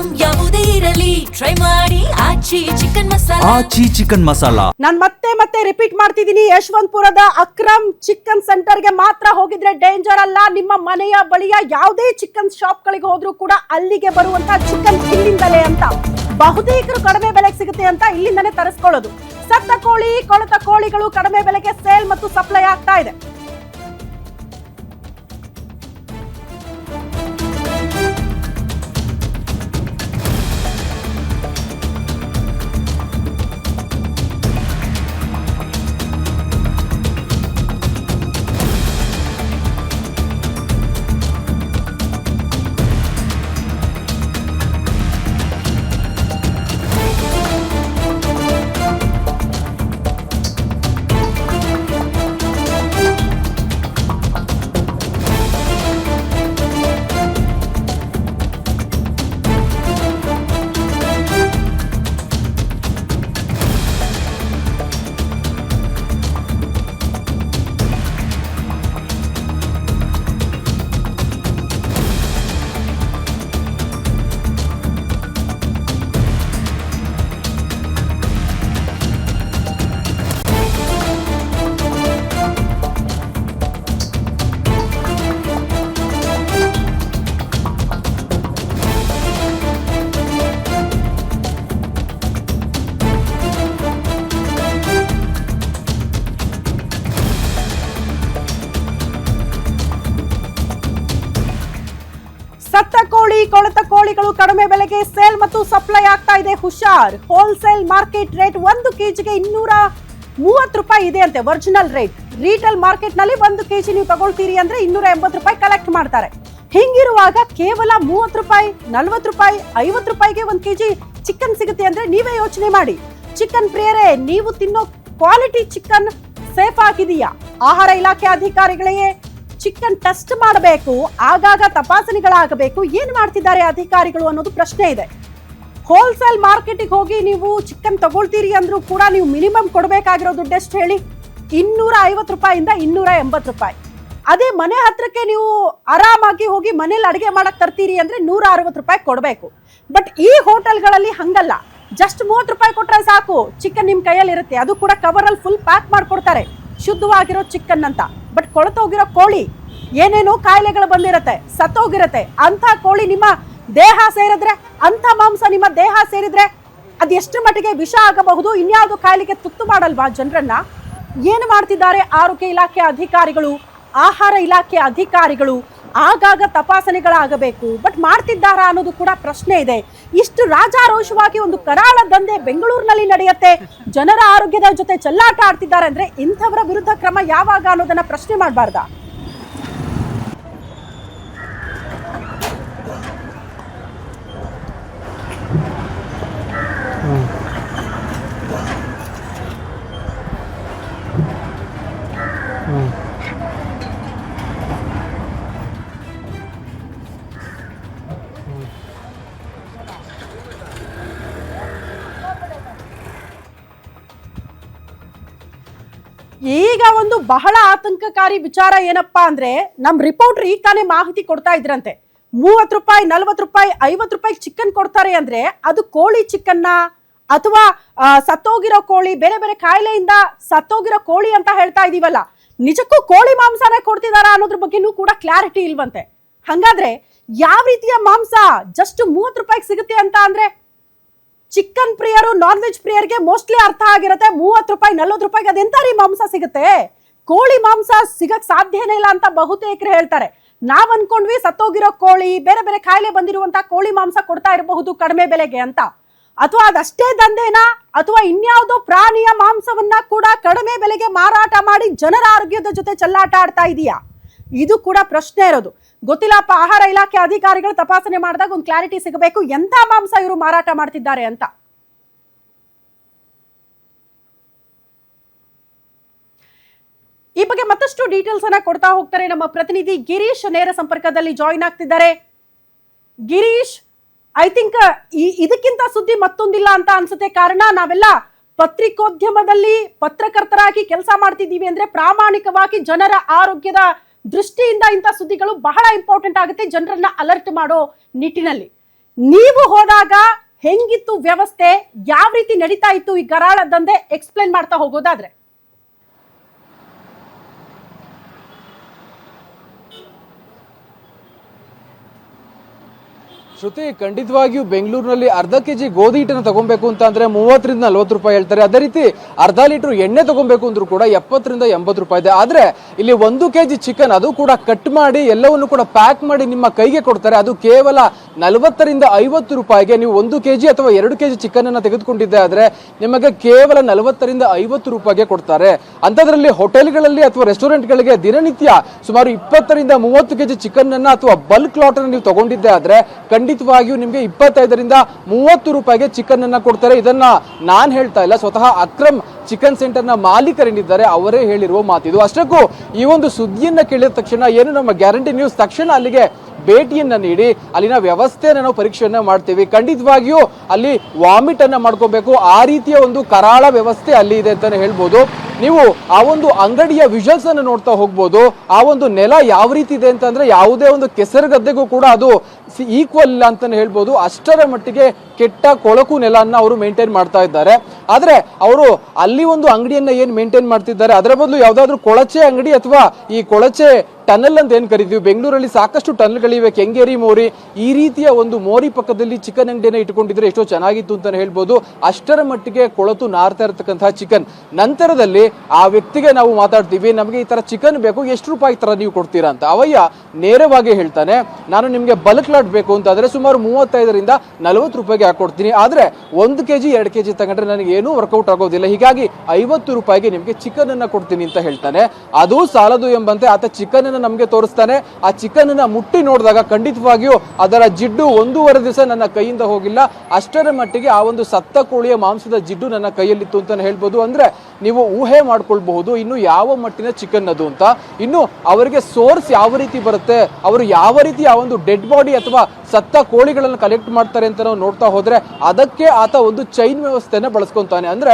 Item ಯಾವುದೇ ಇರಲಿ try ಮಾಡಿ ಆಚಿ ಚಿಕನ್ ಮಸಾಲಾ. ನಾನು ಮತ್ತೆ ರಿಪೀಟ್ ಮಾಡ್ತಿದ್ದೀನಿ, ಯಶವಂತಪುರದ ಅಕ್ರಮ್ ಚಿಕನ್ ಸೆಂಟರ್ಗೆ ಮಾತ್ರ ಹೋಗಿದ್ರೆ ಡೇಂಜರ್ ಅಲ್ಲ. ನಿಮ್ಮ ಮನೆಯ ಬಳಿಯ ಯಾವುದೇ ಚಿಕನ್ ಶಾಪ್ ಗಳಿಗೆ ಹೋದ್ರೂ ಕೂಡ ಅಲ್ಲಿಗೆ ಬರುವಂತ ಚಿಕನ್ ಇಲ್ಲಿಂದಲೇ ಅಂತ, ಬಹುತೇಕರು ಕಡಿಮೆ ಬೆಲೆಗೆ ಸಿಗುತ್ತೆ ಅಂತ ಇಲ್ಲಿಂದನೇ ತರಿಸ್ಕೊಳ್ಳೋದು. ಸತ್ತ ಕೋಳಿ, ಕೊಳೆತ ಕೋಳಿಗಳು ಕಡಿಮೆ ಬೆಲೆಗೆ ಸೇಲ್ ಮತ್ತು ಸಪ್ಲೈ ಆಗ್ತಾ ಇದೆ. ಸತ್ತ ಕೋಳಿ, ಕೊಳೆತ ಕೋಳಿಗಳು ಕಡಿಮೆ ಬೆಲೆಗೆ ಸೇಲ್ ಮತ್ತು ಸಪ್ಲೈ ಆಗ್ತಾ ಇದೆ. ಹುಷಾರ್, ಹೋಲ್ಸೇಲ್ ಮಾರ್ಕೆಟ್ ರೇಟ್ 1 ಕೆಜಿಗೆ 230 ರೂಪಾಯಿ ಇದೆ ಅಂತೆ ಒರಿಜಿನಲ್ ರೇಟ್. ರೀಟೇಲ್ ಮಾರ್ಕೆಟ್ ನಲ್ಲಿ 1 ಕೆಜಿ ನೀವು ತಗೊಳ್ತೀರಿ ಅಂದ್ರೆ 280 ರೂಪಾಯಿ ಕಲೆಕ್ಟ್ ಮಾಡ್ತಾರೆ. ಹಿಂಗಿರುವಾಗ ಕೇವಲ 30 ರೂಪಾಯಿ, 40 ರೂಪಾಯಿ, 50 ರೂಪಾಯಿಗೆ 1 ಕೆಜಿ ಚಿಕನ್ ಸಿಗುತ್ತೆ ಅಂದ್ರೆ ನೀವೇ ಯೋಚನೆ ಮಾಡಿ. ಚಿಕನ್ ಪ್ರಿಯರೇ, ನೀವು ತಿನ್ನೋ ಕ್ವಾಲಿಟಿ ಚಿಕನ್ ಸೇಫ್ ಆಗಿದೆಯಾ? ಆಹಾರ ಇಲಾಖೆ ಅಧಿಕಾರಿಗಳೇ ಚಿಕನ್ ಟೆಸ್ಟ್ ಮಾಡಬೇಕು, ಆಗಾಗ ತಪಾಸಣೆಗಳಾಗಬೇಕು. ಏನ್ ಮಾಡ್ತಿದ್ದಾರೆ ಅಧಿಕಾರಿಗಳು ಅನ್ನೋದು ಪ್ರಶ್ನೆ ಇದೆ. ಹೋಲ್ಸೇಲ್ ಮಾರ್ಕೆಟಿಗೆ ಹೋಗಿ ನೀವು ಚಿಕನ್ ತಗೊಳ್ತೀರಿ ಅಂದ್ರೂ ಕೂಡ ನೀವು ಮಿನಿಮಮ್ ಕೊಡಬೇಕಾಗಿರೋ ದುಡ್ಡು ಎಷ್ಟು ಹೇಳಿ? 250 ರೂಪಾಯಿಂದ 280 ರೂಪಾಯಿ. ಅದೇ ಮನೆ ಹತ್ರಕ್ಕೆ ನೀವು ಆರಾಮಾಗಿ ಹೋಗಿ ಮನೇಲಿ ಅಡಿಗೆ ಮಾಡಕ್ ತರ್ತೀರಿ ಅಂದ್ರೆ 160 ರೂಪಾಯಿ ಕೊಡಬೇಕು. ಬಟ್ ಈ ಹೋಟೆಲ್ಗಳಲ್ಲಿ ಹಂಗಲ್ಲ, ಜಸ್ಟ್ 30 ರೂಪಾಯಿ ಕೊಟ್ರೆ ಸಾಕು, ಚಿಕನ್ ನಿಮ್ ಕೈಯಲ್ಲಿ ಇರುತ್ತೆ. ಅದು ಕೂಡ ಕವರ್ ಅಲ್ಲಿ ಫುಲ್ ಪ್ಯಾಕ್ ಮಾಡ್ಕೊಡ್ತಾರೆ, ಶುದ್ಧವಾಗಿರೋ ಚಿಕನ್ ಅಂತ. ಬಟ್ ಕೊಳತೋಗಿರೋ ಕೋಳಿ, ಏನೇನೋ ಕಾಯಿಲೆಗಳು ಬಂದಿರತ್ತೆ, ಸತ್ತೋಗಿರತ್ತೆ. ಅಂತ ಕೋಳಿ ನಿಮ್ಮ ದೇಹ ಸೇರಿದ್ರೆ, ಅಂತ ಮಾಂಸ ನಿಮ್ಮ ದೇಹ ಸೇರಿದ್ರೆ ಅದು ಎಷ್ಟು ಮಟ್ಟಿಗೆ ವಿಷ ಆಗಬಹುದು, ಇನ್ಯಾವುದು ಕಾಯಿಲೆಗೆ ತುತ್ತು ಮಾಡಲ್ವಾ ಜನರನ್ನ? ಏನು ಮಾಡ್ತಿದ್ದಾರೆ ಆರೋಗ್ಯ ಇಲಾಖೆ ಅಧಿಕಾರಿಗಳು, ಆಹಾರ ಇಲಾಖೆ ಅಧಿಕಾರಿಗಳು? ಆಗಾಗ ತಪಾಸಣೆಗಳಾಗಬೇಕು, ಬಟ್ ಮಾಡ್ತಿದ್ದಾರಾ ಅನ್ನೋದು ಕೂಡ ಪ್ರಶ್ನೆ ಇದೆ. ಇಷ್ಟು ರಾಜಾರೋಷವಾಗಿ ಒಂದು ಕರಾಳ ದಂಧೆ ಬೆಂಗಳೂರಿನಲ್ಲಿ ನಡೆಯುತ್ತೆ, ಜನರ ಆರೋಗ್ಯದ ಜೊತೆ ಚೆಲ್ಲಾಟ ಆಡ್ತಿದ್ದಾರೆ ಅಂದ್ರೆ ಇಂಥವರ ವಿರುದ್ಧ ಕ್ರಮ ಯಾವಾಗ ಅನ್ನೋದನ್ನ ಪ್ರಶ್ನೆ ಮಾಡಬಾರ್ದಾ? ಈಗ ಒಂದು ಬಹಳ ಆತಂಕಕಾರಿ ವಿಚಾರ ಏನಪ್ಪಾ ಅಂದ್ರೆ, ನಮ್ ರಿಪೋರ್ಟರ್ ಈಗ ತಾನೇ ಮಾಹಿತಿ ಕೊಡ್ತಾ ಇದ್ರಂತೆ, 30 ರೂಪಾಯಿ, 40 ರೂಪಾಯಿ, 50 ರೂಪಾಯಿ ಚಿಕನ್ ಕೊಡ್ತಾರೆ ಅಂದ್ರೆ ಅದು ಕೋಳಿ ಚಿಕನ್ನ ಅಥವಾ ಸತ್ತೋಗಿರೋ ಕೋಳಿ, ಬೇರೆ ಬೇರೆ ಕಾಯಿಲೆಯಿಂದ ಸತ್ತೋಗಿರೋ ಕೋಳಿ ಅಂತ ಹೇಳ್ತಾ ಇದೀವಲ್ಲ, ನಿಜಕ್ಕೂ ಕೋಳಿ ಮಾಂಸನೇ ಕೊಡ್ತಿದಾರ ಅನ್ನೋದ್ರ ಬಗ್ಗೆನೂ ಕೂಡ ಕ್ಲಾರಿಟಿ ಇಲ್ವಂತೆ. ಹಂಗಾದ್ರೆ ಯಾವ ರೀತಿಯ ಮಾಂಸ ಜಸ್ಟ್ 30 ರೂಪಾಯಿಗೆ ಸಿಗುತ್ತೆ ಅಂತ ಅಂದ್ರೆ, ಚಿಕನ್ ಪ್ರಿಯರು, ನಾನ್ ವೆಜ್ ಪ್ರಿಯರ್ಗೆ ಮೋಸ್ಟ್ಲಿ ಅರ್ಥ ಆಗಿರುತ್ತೆ. 30 ರೂಪಾಯಿ, 40 ರೂಪಾಯಿಗೆ ಅದೆಂತ ರೀ ಮಾಂಸ ಸಿಗುತ್ತೆ? ಕೋಳಿ ಮಾಂಸ ಸಿಗಕ್ ಸಾಧ್ಯನೇ ಇಲ್ಲ ಅಂತ ಬಹುತೇಕರು ಹೇಳ್ತಾರೆ. ನಾವ್ ಅನ್ಕೊಂಡ್ವಿ ಸತ್ತೋಗಿರೋ ಕೋಳಿ, ಬೇರೆ ಬೇರೆ ಕಾಯಿಲೆ ಬಂದಿರುವಂತ ಕೋಳಿ ಮಾಂಸ ಕೊಡ್ತಾ ಇರಬಹುದು ಕಡಿಮೆ ಬೆಲೆಗೆ ಅಂತ. ಅಥವಾ ಅದಷ್ಟೇ ದಂಧೆನಾ, ಅಥವಾ ಇನ್ಯಾವುದೋ ಪ್ರಾಣಿಯ ಮಾಂಸವನ್ನ ಕೂಡ ಕಡಿಮೆ ಬೆಲೆಗೆ ಮಾರಾಟ ಮಾಡಿ ಜನರ ಆರೋಗ್ಯದ ಜೊತೆ ಚೆಲ್ಲಾಟ ಆಡ್ತಾ ಇದೆಯಾ? ಇದು ಕೂಡ ಪ್ರಶ್ನೆ ಇರೋದು. ಗೊತ್ತಿಲ್ಲಪ್ಪ, ಆಹಾರ ಇಲಾಖೆ ಅಧಿಕಾರಿಗಳು ತಪಾಸಣೆ ಮಾಡಿದಾಗ ಒಂದು ಕ್ಲಾರಿಟಿ ಸಿಗಬೇಕು, ಎಂತ ಮಾಂಸ ಇವರು ಮಾರಾಟ ಮಾಡ್ತಿದ್ದಾರೆ ಅಂತ. ಈ ಬಗ್ಗೆ ಮತ್ತಷ್ಟು ಡೀಟೇಲ್ಸ್ ಅನ್ನ ಕೊಡ್ತಾ ಹೋಗ್ತಾರೆ ನಮ್ಮ ಪ್ರತಿನಿಧಿ ಗಿರೀಶ್. ನೇರ ಸಂಪರ್ಕದಲ್ಲಿ ಜಾಯಿನ್ ಆಗ್ತಿದ್ದಾರೆ. ಗಿರೀಶ್, ಐ ಥಿಂಕ್ ಇದಕ್ಕಿಂತ ಸುದ್ದಿ ಮತ್ತೊಂದಿಲ್ಲ ಅಂತ ಅನ್ಸುತ್ತೆ. ಕಾರಣ, ನಾವೆಲ್ಲ ಪತ್ರಿಕೋದ್ಯಮದಲ್ಲಿ ಪತ್ರಕರ್ತರಾಗಿ ಕೆಲಸ ಮಾಡ್ತಿದ್ದೀವಿ ಅಂದ್ರೆ ಪ್ರಾಮಾಣಿಕವಾಗಿ ಜನರ ಆರೋಗ್ಯದ ದೃಷ್ಟಿಯಿಂದ ಇಂಥ ಸುದ್ದಿಗಳು ಬಹಳ ಇಂಪಾರ್ಟೆಂಟ್ ಆಗುತ್ತೆ, ಜನರನ್ನ ಅಲರ್ಟ್ ಮಾಡೋ ನಿಟ್ಟಿನಲ್ಲಿ. ನೀವು ಹೋದಾಗ ಹೆಂಗಿತ್ತು ವ್ಯವಸ್ಥೆ, ಯಾವ ರೀತಿ ನಡೀತಾ ಇತ್ತು ಈ ಗರಾಳ ದಂಧೆ, ಎಕ್ಸ್ಪ್ಲೇನ್ ಮಾಡ್ತಾ ಹೋಗೋದಾದ್ರೆ. ಶ್ರುತಿ, ಖಂಡಿತವಾಗಿಯೂ ಬೆಂಗಳೂರಿನಲ್ಲಿ ಅರ್ಧ ಕೆಜಿ ಗೋಧಿ ಹಿಟ್ಟನ್ನು ತಗೊಬೇಕು ಅಂತ ಅಂದ್ರೆ 30ರಿಂದ 40 ರೂಪಾಯಿ ಹೇಳ್ತಾರೆ. ಅದೇ ರೀತಿ ಅರ್ಧ ಲೀಟರ್ ಎಣ್ಣೆ ತಗೊಬೇಕು ಅಂದ್ರೂ ಕೂಡ 70ರಿಂದ 80 ರೂಪಾಯಿ ಇದೆ. ಆದ್ರೆ ಇಲ್ಲಿ 1 ಕೆಜಿ ಚಿಕನ್, ಅದು ಕೂಡ ಕಟ್ ಮಾಡಿ ಎಲ್ಲವನ್ನು ಕೂಡ ಪ್ಯಾಕ್ ಮಾಡಿ ನಿಮ್ಮ ಕೈಗೆ ಕೊಡ್ತಾರೆ. ಅದು ಕೇವಲ 40ರಿಂದ 50 ರೂಪಾಯಿಗೆ. ನೀವು 1 ಕೆಜಿ ಅಥವಾ 2 ಕೆಜಿ ಚಿಕನ್ ಅನ್ನ ತೆಗೆದುಕೊಂಡಿದ್ದೆ ಆದ್ರೆ ನಿಮಗೆ ಕೇವಲ 40ರಿಂದ 50 ರೂಪಾಯಿಗೆ ಕೊಡ್ತಾರೆ. ಅಂತದ್ರಲ್ಲಿ ಹೋಟೆಲ್ಗಳಲ್ಲಿ ಅಥವಾ ರೆಸ್ಟೋರೆಂಟ್ಗಳಿಗೆ ದಿನನಿತ್ಯ ಸುಮಾರು 20ರಿಂದ 30 ಕೆಜಿ ಚಿಕನ್ ಅನ್ನ ಅಥವಾ ಬಲ್ಕ್ ಲಾಟ್ ಅನ್ನು ನೀವು ತಗೊಂಡಿದ್ದೆ ಆದ್ರೆ ಖಂಡಿತವಾಗಿಯೂ ನಿಮಗೆ 25ರಿಂದ 30 ರೂಪಾಯಿಗೆ ಚಿಕನ್ ಅನ್ನ ಕೊಡ್ತಾರೆ. ಇದನ್ನ ನಾನ್ ಹೇಳ್ತಾ ಇಲ್ಲ, ಸ್ವತಃ ಅಕ್ರಮ್ ಚಿಕನ್ ಸೆಂಟರ್ ನ ಮಾಲೀಕರೇನಿದ್ದಾರೆ ಅವರೇ ಹೇಳಿರುವ ಮಾತಿದು. ಅಷ್ಟಕ್ಕೂ ಈ ಒಂದು ಸುದ್ದಿಯನ್ನ ಕೇಳಿದ ತಕ್ಷಣ ಏನು ನಮ್ಮ ಗ್ಯಾರಂಟಿ ನ್ಯೂಸ್ ತಕ್ಷಣ ಅಲ್ಲಿಗೆ ಭೇಟಿಯನ್ನ ನೀಡಿ ಅಲ್ಲಿನ ವ್ಯವಸ್ಥೆಯನ್ನ ನಾವು ಪರೀಕ್ಷೆಯನ್ನ ಮಾಡ್ತೀವಿ. ಖಂಡಿತವಾಗಿಯೂ ಅಲ್ಲಿ ವಾಮಿಟ್ ಅನ್ನ ಮಾಡ್ಕೋಬೇಕು, ಆ ರೀತಿಯ ಒಂದು ಕರಾಳ ವ್ಯವಸ್ಥೆ ಅಲ್ಲಿ ಇದೆ ಅಂತಾನೆ ಹೇಳ್ಬೋದು. ನೀವು ಆ ಒಂದು ಅಂಗಡಿಯ ವಿಜುವಲ್ಸ್ ಅನ್ನು ನೋಡ್ತಾ ಹೋಗ್ಬೋದು. ಆ ಒಂದು ನೆಲ ಯಾವ ರೀತಿ ಇದೆ ಅಂತಂದ್ರೆ ಯಾವುದೇ ಒಂದು ಕೆಸರು ಗದ್ದೆಗೂ ಕೂಡ ಅದು ಈಕ್ವಲ್ ಇಲ್ಲ ಅಂತಾನೆ ಹೇಳ್ಬೋದು. ಅಷ್ಟರ ಮಟ್ಟಿಗೆ ಕೆಟ್ಟ ಕೊಳಕು ನೆಲನ್ನ ಅವರು ಮೇಂಟೈನ್ ಮಾಡ್ತಾ ಇದ್ದಾರೆ. ಆದ್ರೆ ಅವರು ಅಲ್ಲಿ ಒಂದು ಅಂಗಡಿಯನ್ನ ಏನ್ ಮೇಂಟೈನ್ ಮಾಡ್ತಿದ್ದಾರೆ ಅದರ ಬದಲು ಯಾವ್ದಾದ್ರು ಕೊಳಚೆ ಅಂಗಡಿ ಅಥವಾ ಈ ಕೊಳಚೆ ಟನಲ್ ಅಂತ ಏನ್ ಕರಿತೀವಿ, ಬೆಂಗಳೂರಲ್ಲಿ ಸಾಕಷ್ಟು ಟನಲ್ಗಳಿವೆ, ಕೆಂಗೇರಿ ಮೋರಿ, ಈ ರೀತಿಯ ಒಂದು ಮೋರಿ ಪಕ್ಕದಲ್ಲಿ ಚಿಕನ್ ಅಂಗಡಿಯನ್ನ ಇಟ್ಕೊಂಡಿದ್ರೆ ಎಷ್ಟೋ ಚೆನ್ನಾಗಿತ್ತು ಅಂತಾನೆ ಹೇಳ್ಬೋದು. ಅಷ್ಟರ ಮಟ್ಟಿಗೆ ಕೊಳತು ನಾರ್ತಾ ಇರತಕ್ಕಂತಹ ಚಿಕನ್. ನಂತರದಲ್ಲಿ ಆ ವ್ಯಕ್ತಿಗೆ ನಾವು ಮಾತಾಡ್ತೀವಿ, ನಮಗೆ ಈ ತರ ಚಿಕನ್ ಬೇಕು, ಎಷ್ಟು ರೂಪಾಯಿ ತರ ನೀವು ಕೊಡ್ತೀರಾ ಅಂತ. ಅವಯ್ಯ ನೇರವಾಗಿ ಹೇಳ್ತಾನೆ, ನಾನು ನಿಮ್ಗೆ ಬಲ್ಕ್ ಲಾಟ್ ಬೇಕು ಅಂತಾದ್ರೆ ಸುಮಾರು 35ರಿಂದ 40 ರೂಪಾಯಿಗೆ ಹಾಕೊಡ್ತೀನಿ. ಆದ್ರೆ 1 ಕೆಜಿ 2 ಕೆಜಿ ತಗೊಂಡ್ರೆ ನನಗೆ ಏನೂ ವರ್ಕೌಟ್ ಆಗೋದಿಲ್ಲ, ಹೀಗಾಗಿ 50 ರೂಪಾಯಿಗೆ ನಿಮ್ಗೆ ಚಿಕನ್ ಅನ್ನ ಕೊಡ್ತೀನಿ ಅಂತ ಹೇಳ್ತಾನೆ. ಅದು ಸಾಲದು ಎಂಬಂತೆ ಆತ ಚಿಕನ್ ಅನ್ನ ನಮ್ಗೆ ತೋರಿಸ್ತಾನೆ. ಆ ಚಿಕನ್ ಅನ್ನ ಮುಟ್ಟಿ ನೋಡಿದಾಗ ಖಂಡಿತವಾಗಿಯೂ ಅದರ ಜಿಡ್ಡು 1.5 ದಿವಸ ನನ್ನ ಕೈಯಿಂದ ಹೋಗಿಲ್ಲ, ಅಷ್ಟರ ಮಟ್ಟಿಗೆ ಆ ಒಂದು ಸತ್ತ ಕೋಳಿಯ ಮಾಂಸದ ಜಿಡ್ಡು ನನ್ನ ಕೈಯಲ್ಲಿತ್ತು ಅಂತಾನೆ ಹೇಳ್ಬೋದು. ಅಂದ್ರೆ ನೀವು ಊಹೆ ಮಾಡ್ಕೊಳ್ಬಹುದು ಇನ್ನು ಯಾವ ಮಟ್ಟಿನ ಚಿಕನ್ ಅದು ಅಂತ. ಇನ್ನು ಅವರಿಗೆ ಸೋರ್ಸ್ ಯಾವ ರೀತಿ ಬರುತ್ತೆ, ಅವರು ಯಾವ ರೀತಿ ಆ ಒಂದು ಡೆಡ್ ಬಾಡಿ ಅಥವಾ ಸತ್ತ ಕೋಳಿಗಳನ್ನು ಕಲೆಕ್ಟ್ ಮಾಡ್ತಾರೆ ಅಂತ ನಾವು ನೋಡ್ತಾ ಹೋದ್ರೆ ಅದಕ್ಕೆ ಆತ ಒಂದು ಚೈನ್ ವ್ಯವಸ್ಥೆಯನ್ನ ಬಳಸ್ಕೊಂತಾನೆ. ಅಂದ್ರೆ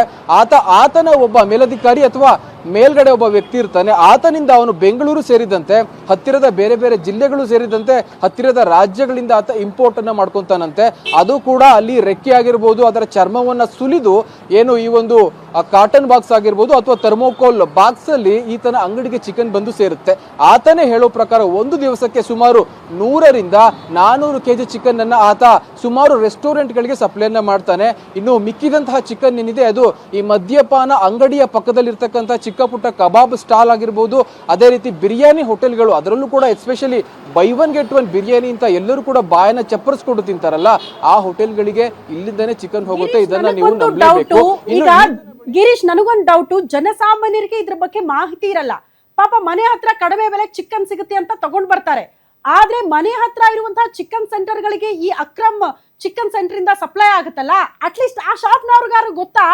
ಆತನ ಒಬ್ಬ ಮೇಲಧಿಕಾರಿ ಅಥವಾ ಮೇಲ್ಗಡೆ ಒಬ್ಬ ವ್ಯಕ್ತಿ ಇರ್ತಾನೆ, ಆತನಿಂದ ಅವನು ಬೆಂಗಳೂರು ಸೇರಿದಂತೆ ಹತ್ತಿರದ ಬೇರೆ ಬೇರೆ ಜಿಲ್ಲೆಗಳು ಸೇರಿದಂತೆ ಹತ್ತಿರದ ರಾಜ್ಯಗಳಿಂದ ಆತ ಇಂಪೋರ್ಟ್ ಅನ್ನ ಮಾಡ್ಕೊಂತಾನಂತೆ. ಅದು ಕೂಡ ಅಲ್ಲಿ ರೆಕ್ಕೆ ಆಗಿರ್ಬೋದು, ಅದರ ಚರ್ಮವನ್ನ ಸುಲಿದು ಏನು ಈ ಒಂದು ಕಾಟನ್ ಬಾಕ್ಸ್ ಆಗಿರ್ಬೋದು ಅಥವಾ ಥರ್ಮೋಕೋಲ್ ಬಾಕ್ಸ್ ಅಲ್ಲಿ ಈತನ ಅಂಗಡಿಗೆ ಚಿಕನ್ ಬಂದು ಸೇರುತ್ತೆ. ಆತನೇ ಹೇಳೋ ಪ್ರಕಾರ ಒಂದು ದಿವಸಕ್ಕೆ ಸುಮಾರು 100ರಿಂದ 400 ಕೆಜಿ ಚಿಕನ್ ಅನ್ನ ಆತ ಸುಮಾರು ರೆಸ್ಟೋರೆಂಟ್ ಗಳಿಗೆ ಸಪ್ಲೈನ ಮಾಡ್ತಾನೆ. ಇನ್ನು ಮಿಕ್ಕಿದಂತಹ ಚಿಕನ್ ಏನಿದೆ ಅದು ಈ ಮದ್ಯಪಾನ ಅಂಗಡಿಯ ಪಕ್ಕದಲ್ಲಿ ಇರ್ತಕ್ಕಂಥ ಚಿಕ್ಕ ಪುಟ್ಟ ಕಬಾಬ್ ಸ್ಟಾಲ್ ಆಗಿರ್ಬೋದು, ಅದೇ ರೀತಿ ಬಿರಿಯಾನಿ ಹೋಟೆಲ್ಗಳು, ಅದರಲ್ಲೂ ಕೂಡ ಎಸ್ಪೆಷಲಿ ಬೈ 1 get 1 ಬಿರಿಯಾನಿ ಅಂತ ಎಲ್ಲರೂ ಕೂಡ ಬಾಯನ್ನ ಚಪ್ಪರಿಸ್ಕೊಂಡು ತಿಂತಾರಲ್ಲ, ಆ ಹೋಟೆಲ್ಗಳಿಗೆ ಇಲ್ಲಿಂದಾನೆ ಚಿಕನ್ ಹೋಗುತ್ತೆ. ಇದನ್ನ ನೀವು ನಂಬಲೇಬೇಕು. ಗಿರೀಶ್, ನನಗೊಂದು ಡೌಟು, ಜನಸಾಮಾನ್ಯರಿಗೆ ಇದ್ರ ಬಗ್ಗೆ ಮಾಹಿತಿ ಇರಲ್ಲ. ಪಾಪ ಮನೆ ಹತ್ರ ಕಡಿಮೆ ಬೆಲೆಗೆ ಚಿಕನ್ ಸಿಗುತ್ತೆ ಅಂತ ತಗೊಂಡ್ ಬರ್ತಾರೆ. ಆದ್ರೆ ಮನೆ ಹತ್ರ ಇರುವಂತಹ ಚಿಕನ್ ಸೆಂಟರ್ ಗಳಿಗೆ ಈ ಅಕ್ರಮ್ ಚಿಕನ್ ಸೆಂಟರ್ ಇಂದ ಸಪ್ಲೈ ಆಗುತ್ತಲ್ಲ, ಅಟ್ಲೀಸ್ಟ್ ಆ ಶಾಪ್ನವ್ರಿಗಾರು ಗೊತ್ತಾ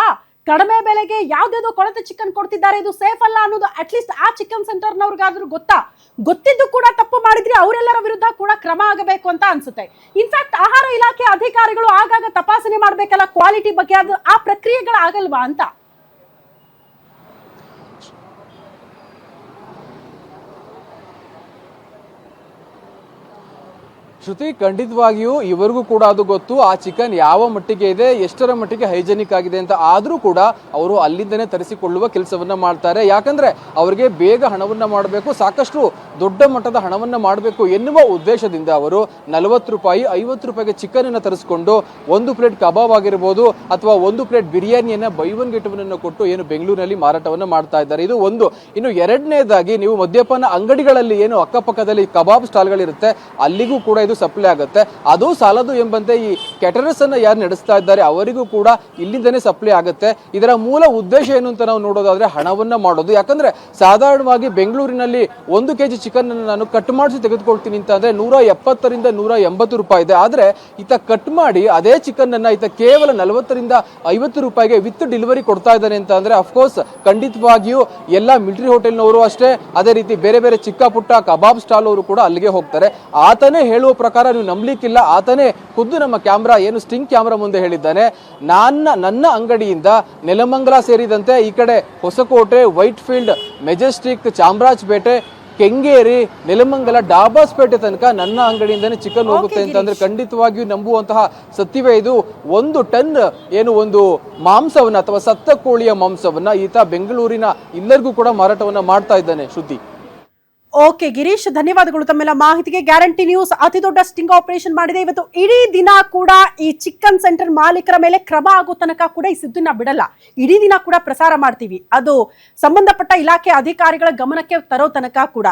ಕಡಿಮೆ ಬೆಲೆಗೆ ಯಾವ್ದಾದ್ರು ಕೊಳತೆ ಚಿಕನ್ ಕೊಡ್ತಿದ್ದಾರೆ, ಇದು ಸೇಫ್ ಅಲ್ಲ ಅನ್ನೋದು ಅಟ್ಲೀಸ್ಟ್ ಆ ಚಿಕನ್ ಸೆಂಟರ್ನವ್ರಿಗಾದ್ರೂ ಗೊತ್ತಾ? ಗೊತ್ತಿದ್ದು ಕೂಡ ತಪ್ಪು ಮಾಡಿದ್ರೆ ಅವರೆಲ್ಲರ ವಿರುದ್ಧ ಕೂಡ ಕ್ರಮ ಆಗಬೇಕು ಅಂತ ಅನ್ಸುತ್ತೆ. ಇನ್ಫ್ಯಾಕ್ಟ್ ಆಹಾರ ಇಲಾಖೆ ಅಧಿಕಾರಿಗಳು ಆಗಾಗ ತಪಾಸಣೆ ಮಾಡ್ಬೇಕಲ್ಲ ಕ್ವಾಲಿಟಿ ಬಗ್ಗೆ, ಅದು ಆ ಪ್ರಕ್ರಿಯೆಗಳು ಆಗಲ್ವಾ ಅಂತ. ಶ್ರುತಿ, ಖಂಡಿತವಾಗಿಯೂ ಇವರಿಗೂ ಕೂಡ ಅದು ಗೊತ್ತು ಆ ಚಿಕನ್ ಯಾವ ಮಟ್ಟಿಗೆ ಇದೆ, ಎಷ್ಟರ ಮಟ್ಟಿಗೆ ಹೈಜೆನಿಕ್ ಆಗಿದೆ ಅಂತ. ಆದ್ರೂ ಕೂಡ ಅವರು ಅಲ್ಲಿಂದನೇ ತರಿಸಿಕೊಳ್ಳುವ ಕೆಲಸವನ್ನ ಮಾಡ್ತಾರೆ. ಯಾಕಂದ್ರೆ ಅವರಿಗೆ ಬೇಗ ಹಣವನ್ನ ಮಾಡಬೇಕು, ಸಾಕಷ್ಟು ದೊಡ್ಡ ಮಟ್ಟದ ಹಣವನ್ನ ಮಾಡಬೇಕು ಎನ್ನುವ ಉದ್ದೇಶದಿಂದ ಅವರು 40 ರೂಪಾಯಿ 50 ರೂಪಾಯಿಗೆ ಚಿಕನ್ ಅನ್ನ ತರಿಸಿಕೊಂಡು 1 ಪ್ಲೇಟ್ ಕಬಾಬ್ ಆಗಿರ್ಬೋದು ಅಥವಾ 1 ಪ್ಲೇಟ್ ಬಿರಿಯಾನಿಯನ್ನ ಬೈ 1 get 1 ಕೊಟ್ಟು ಏನು ಬೆಂಗಳೂರಿನಲ್ಲಿ ಮಾರಾಟವನ್ನ ಮಾಡ್ತಾ ಇದ್ದಾರೆ. ಇದು ಒಂದು. ಇನ್ನು ಎರಡನೇದಾಗಿ ನೀವು ಮದ್ಯಪಾನ ಅಂಗಡಿಗಳಲ್ಲಿ ಏನು ಅಕ್ಕಪಕ್ಕದಲ್ಲಿ ಕಬಾಬ್ ಸ್ಟಾಲ್ಗಳಿರುತ್ತೆ ಅಲ್ಲಿಗೂ ಕೂಡ ಇದು ಸಪ್ಲೈ ಆಗುತ್ತೆ. ಅದು ಸಾಲದು ಎಂಬಂತೆ ಈ ಕ್ಯಾಟರರ್ಸ್ ಅನ್ನ ಯಾರು ನಡೆಸ್ತಾ ಇದ್ದಾರೆ ಅವರಿಗೂ ಕೂಡ ಇಲ್ಲಿಂದನೇ ಸಪ್ಲೈ ಆಗುತ್ತೆ. ಇದರ ಮೂಲ ಉದ್ದೇಶ ಏನು ಅಂತ ನಾವು ನೋಡೋದಾದ್ರೆ ಹಣವನ್ನ ಮಾಡೋದು. ಯಾಕಂದ್ರೆ ಸಾಧಾರಣವಾಗಿ ಬೆಂಗಳೂರಿನಲ್ಲಿ 1 ಕೆಜಿ ಚಿಕನ್ ಅನ್ನು ನಾನು ಕಟ್ ಮಾಡಿಸಿ ತೆಗೆದುಕೊಳ್ತೀನಿ ಅಂತ ಅಂದ್ರೆ 170ರಿಂದ 180 ರೂಪಾಯಿ ಇದೆ. ಆದ್ರೆ ಈತ ಕಟ್ ಮಾಡಿ ಅದೇ ಚಿಕನ್ ಅನ್ನ ಈತ ಕೇವಲ 40ರಿಂದ 50 ರೂಪಾಯಿಗೆ ವಿತ್ ಡೆಲಿವರಿ ಕೊಡ್ತಾ ಇದ್ದಾನೆ ಅಂತ ಅಂದ್ರೆ ಅಫ್ಕೋರ್ಸ್ ಖಂಡಿತವಾಗಿಯೂ ಎಲ್ಲ ಮಿಲಿಟರಿ ಹೋಟೆಲ್ನವರು ಅಷ್ಟೇ, ಅದೇ ರೀತಿ ಬೇರೆ ಬೇರೆ ಚಿಕ್ಕ ಪುಟ್ಟ ಕಬಾಬ್ ಸ್ಟಾಲ್ ಅವರು ಕೂಡ ಅಲ್ಲಿಗೆ ಹೋಗ್ತಾರೆ. ಆತನೇ ಹೇಳುವ ಪ್ರಕಾರ ನೀವು ನಂಬಲಿಕ್ಕಿಲ್ಲ, ಆತನೇ ಖುದ್ದು ನಮ್ಮ ಕ್ಯಾಮ್ರಾ ಏನು ಸ್ಟಿಂಗ್ ಕ್ಯಾಮ್ರಾ ಮುಂದೆ ಹೇಳಿದ್ದಾನೆ, ನನ್ನ ಅಂಗಡಿಯಿಂದ ನೆಲಮಂಗಲ ಸೇರಿದಂತೆ ಈ ಕಡೆ Hoskote, Whitefield, Majestic, Chamarajpet, Kengeri, Nelamangala, Dabaspet ತನಕ ನನ್ನ ಅಂಗಡಿಯಿಂದನೇ ಚಿಕನ್ ಹೋಗುತ್ತೆ ಅಂತಂದ್ರೆ ಖಂಡಿತವಾಗಿಯೂ ನಂಬುವಂತಹ ಸತ್ಯವೇ ಇದು. 1 ಟನ್ ಏನು ಒಂದು ಮಾಂಸವನ್ನ ಅಥವಾ ಸತ್ತ ಕೋಳಿಯ ಮಾಂಸವನ್ನ ಈತ ಬೆಂಗಳೂರಿನ ಎಲ್ಲರಿಗೂ ಕೂಡ ಮಾರಾಟವನ್ನ ಮಾಡ್ತಾ ಇದ್ದಾನೆ. ಶ್ರುತಿ. ಓಕೆ ಗಿರೀಶ್, ಧನ್ಯವಾದಗಳು ತಮ್ಮೆಲ್ಲ ಮಾಹಿತಿಗೆ. ಗ್ಯಾರಂಟಿ ನ್ಯೂಸ್ ಅತಿ ದೊಡ್ಡ ಸ್ಟಿಂಗ್ ಆಪರೇಷನ್ ಮಾಡಿದೆ. ಇವತ್ತು ಇಡೀ ದಿನ ಕೂಡ ಈ ಚಿಕನ್ ಸೆಂಟರ್ ಮಾಲೀಕರ ಮೇಲೆ ಕ್ರಮ ಆಗೋ ತನಕ ಕೂಡ ಈ ಸುದ್ದಿನ ಬಿಡಲ್ಲ. ಇಡೀ ದಿನ ಕೂಡ ಪ್ರಸಾರ ಮಾಡ್ತೀವಿ, ಅದು ಸಂಬಂಧಪಟ್ಟ ಇಲಾಖೆ ಅಧಿಕಾರಿಗಳ ಗಮನಕ್ಕೆ ತರೋ ತನಕ ಕೂಡ.